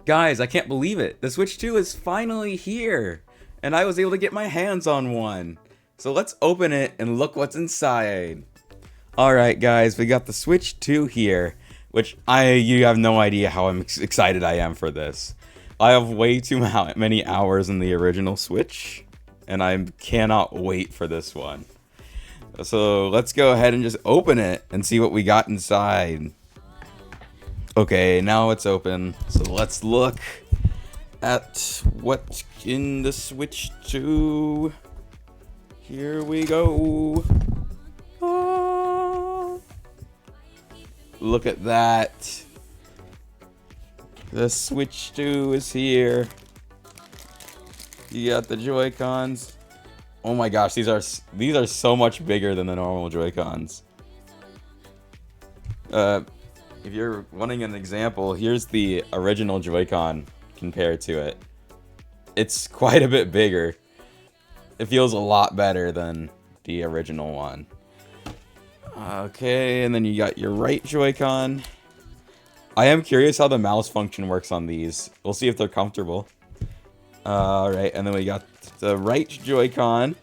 Guys, I can't believe it. The Switch 2 is finally here, and I was able to get my hands on one. So let's open it and look what's inside. Alright guys, we got the Switch 2 here, which you have no idea how excited I am for this. I have way too many hours in the original Switch, and I cannot wait for this one. So let's go ahead and just open it and see what we got inside. Okay, now it's open. So let's look at what's in the Switch 2. Here we go. Ah. Look at that. The Switch 2 is here. You got the Joy-Cons. Oh my gosh, these are so much bigger than the normal Joy-Cons. If you're wanting an example, here's the original Joy-Con compared to it. It's quite a bit bigger. It feels a lot better than the original one. Okay, and then you got your right Joy-Con. I am curious how the mouse function works on these. We'll see if they're comfortable. Alright, and then we got the right Joy-Con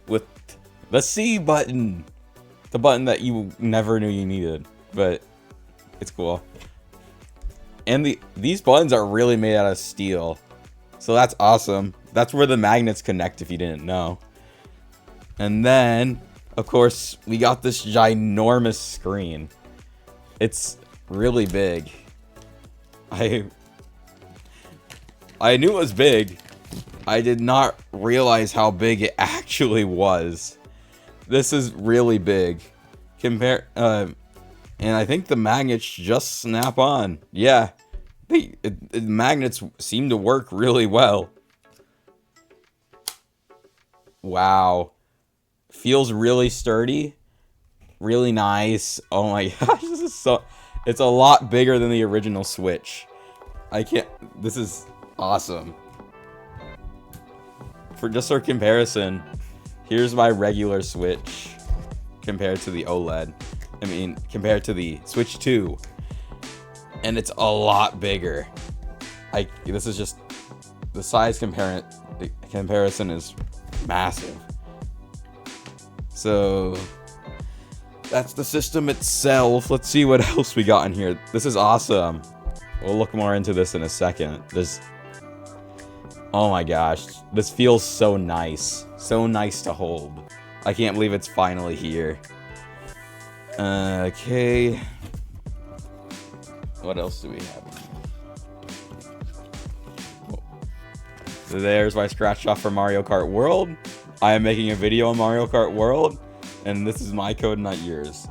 with the C button. The button that you never knew you needed, but it's cool. And these buttons are really made out of steel, so that's awesome. That's where the magnets connect if you didn't know. And then, of course, we got this ginormous screen. It's really big. I knew it was big. I did not realize how big it actually was. This is really big. And I think the magnets just snap on. Yeah, the magnets seem to work really well. Wow. Feels really sturdy. Really nice. Oh my gosh, this is it's a lot bigger than the original Switch. This is awesome. For comparison, here's my regular Switch compared to the OLED. I mean, compared to the Switch 2. And it's a lot bigger. This is just the size comparison is massive. So that's the system itself. Let's see what else we got in here. This is awesome. We'll look more into this in a second. Oh my gosh, this feels so nice. So nice to hold. I can't believe it's finally here. Okay. What else do we have? So there's my scratch off for Mario Kart World. I am making a video on Mario Kart World, and this is my code, not yours.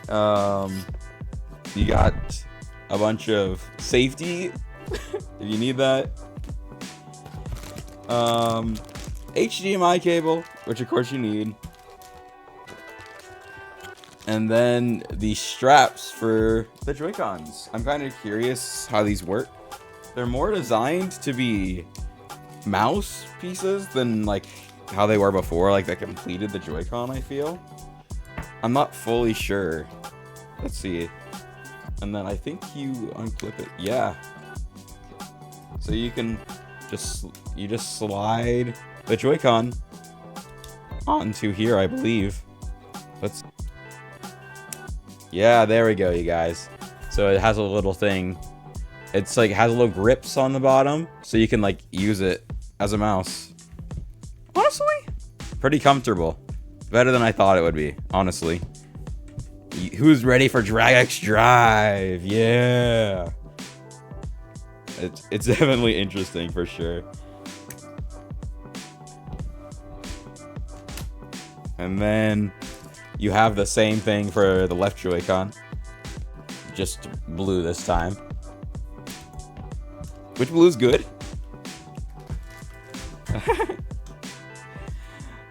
You got a bunch of safety, if you need that. HDMI cable, which of course you need. And then the straps for the Joy-Cons. I'm kind of curious how these work. They're more designed to be mouse pieces than like how they were before, like that completed the Joy-Con, I feel. I'm not fully sure. Let's see. And then I think you unclip it. Yeah. So you can just slide the Joy-Con onto here, I believe. Yeah, there we go, you guys. So it has a little thing. It's like, has little grips on the bottom, so you can like use it as a mouse. Honestly, pretty comfortable. Better than I thought it would be, honestly. Who's ready for Drag X Drive? Yeah. It's definitely interesting for sure. And then you have the same thing for the left Joy-Con. Just blue this time. Which blue's good?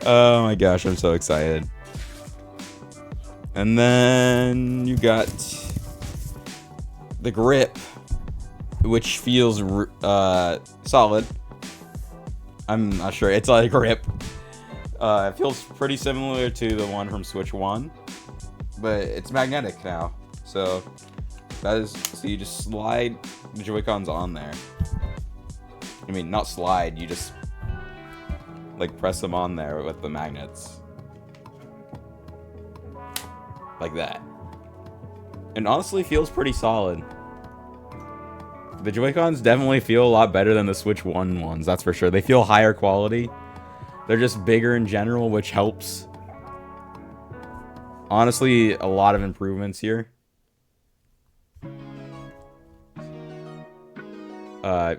Oh my gosh, I'm so excited. And then you got the grip, which feels solid. I'm not sure. It's like a grip. It feels pretty similar to the one from Switch 1, but it's magnetic now. So so you just slide the Joy-Cons on there. I mean, not slide, you just like press them on there with the magnets. Like that. And honestly feels pretty solid. The Joy-Cons definitely feel a lot better than the Switch 1 ones, that's for sure. They feel higher quality. They're just bigger in general, which helps. Honestly, a lot of improvements here.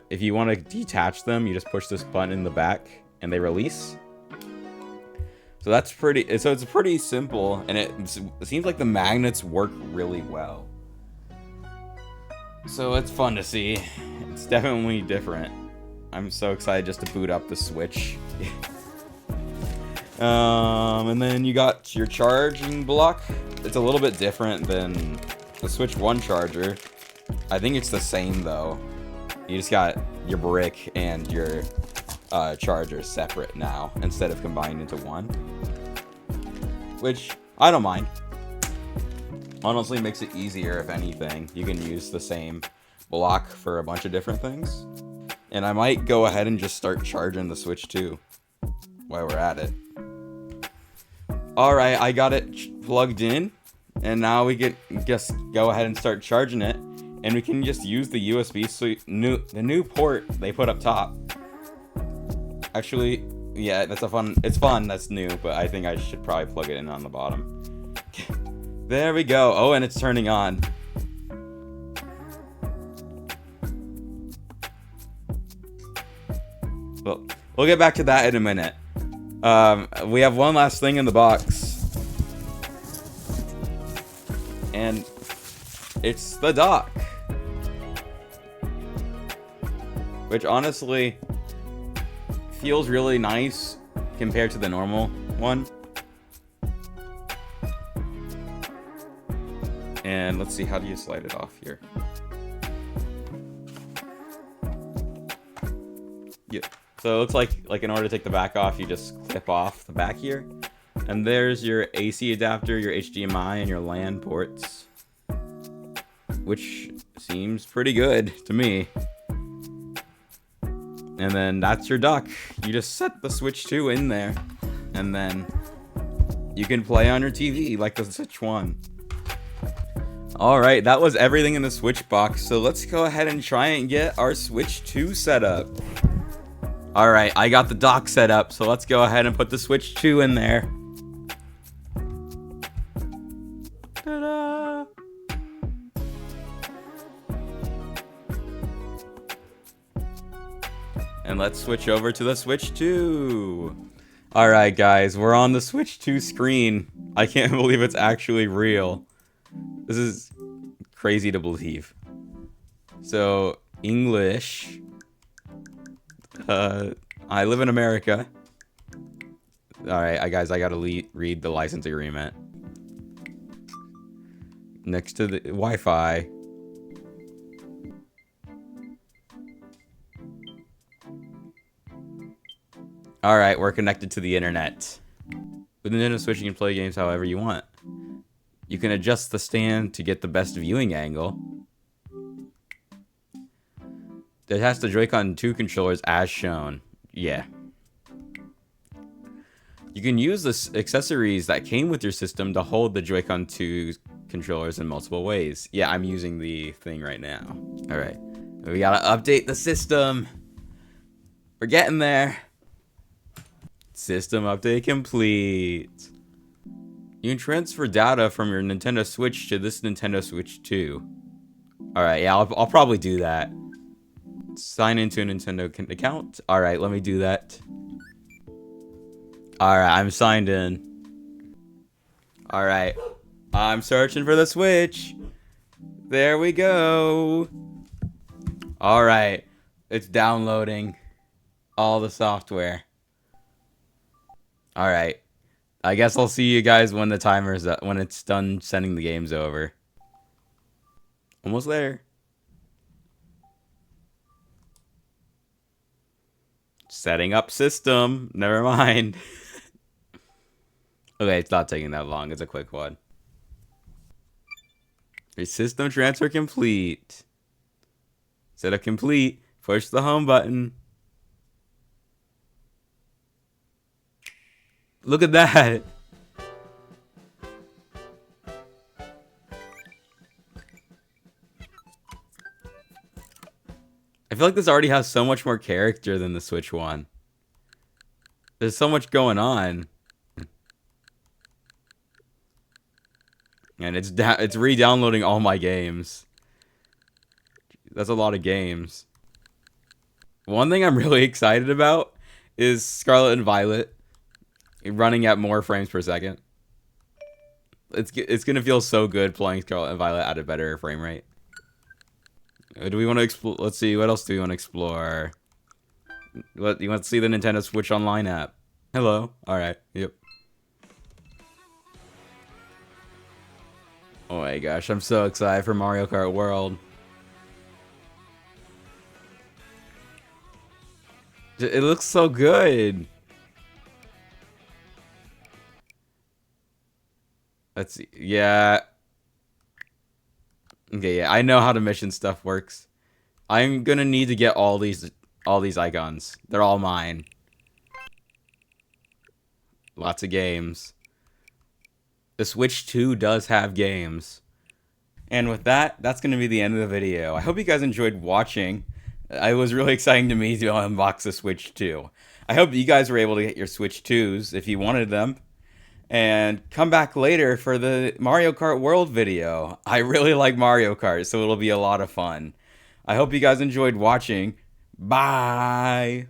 If you want to detach them, you just push this button in the back and they release. So that's pretty, so it's pretty simple, and it seems like the magnets work really well. So it's fun to see. It's definitely different. I'm so excited just to boot up the Switch. And then you got your charging block. It's a little bit different than the Switch 1 charger. I think it's the same though. You just got your brick and your charger separate now instead of combined into one. Which I don't mind. Honestly makes it easier if anything. You can use the same block for a bunch of different things. And I might go ahead and just start charging the Switch 2 while we're at it. Alright, I got it plugged in. And now we can just go ahead and start charging it. And we can just use the USB, the new port they put up top. Actually, yeah, it's fun, that's new, but I think I should probably plug it in on the bottom. There we go. Oh, and it's turning on. Well, we'll get back to that in a minute. We have one last thing in the box. And it's the dock. Which honestly feels really nice compared to the normal one. And let's see, how do you slide it off here? Yeah. So it looks like in order to take the back off, you just clip off the back here. And there's your AC adapter, your HDMI, and your LAN ports. Which seems pretty good to me. And then that's your dock. You just set the Switch 2 in there. And then you can play on your TV like the Switch 1. Alright, that was everything in the Switch box. So let's go ahead and try and get our Switch 2 set up. Alright, I got the dock set up. So let's go ahead and put the Switch 2 in there. Ta-da! And let's switch over to the Switch 2. Alright guys, we're on the Switch 2 screen. I can't believe it's actually real. This is crazy to believe. So, English. I live in America. Alright, guys, I gotta read the license agreement. Next to the Wi-Fi. Alright, we're connected to the internet. With Nintendo Switch, you can play games however you want. You can adjust the stand to get the best viewing angle. It has the Joy-Con 2 controllers as shown. Yeah. You can use the accessories that came with your system to hold the Joy-Con 2 controllers in multiple ways. Yeah, I'm using the thing right now. Alright. We gotta update the system. We're getting there. System update complete. You can transfer data from your Nintendo Switch to this Nintendo Switch 2. Alright, yeah, I'll probably do that. Sign into a Nintendo account. Alright, let me do that. Alright, I'm signed in. Alright, I'm searching for the Switch. There we go. Alright, it's downloading all the software. Alright. I guess I'll see you guys when the timer's up, when it's done sending the games over. Almost there. Setting up system. Never mind. Okay, it's not taking that long. It's a quick one. System transfer complete. Setup complete. Push the home button. Look at that. I feel like this already has so much more character than the Switch one. There's so much going on. And it's re-downloading all my games. That's a lot of games. One thing I'm really excited about is Scarlet and Violet running at more frames per second. It's gonna feel so good playing Scarlet and Violet at a better frame rate. Do we want to explore? Let's see. What else do we want to explore? What you want to see the Nintendo Switch Online app? Hello. All right. Yep. Oh my gosh, I'm so excited for Mario Kart World. It looks so good. Let's see. Yeah. Okay, yeah, I know how the mission stuff works. I'm gonna need to get all these icons. They're all mine. Lots of games. The Switch 2 does have games. And with that, that's going to be the end of the video. I hope you guys enjoyed watching. It was really exciting to me to unbox the Switch 2. I hope you guys were able to get your Switch 2s if you wanted them. And come back later for the Mario Kart World video. I really like Mario Kart, so it'll be a lot of fun. I hope you guys enjoyed watching. Bye!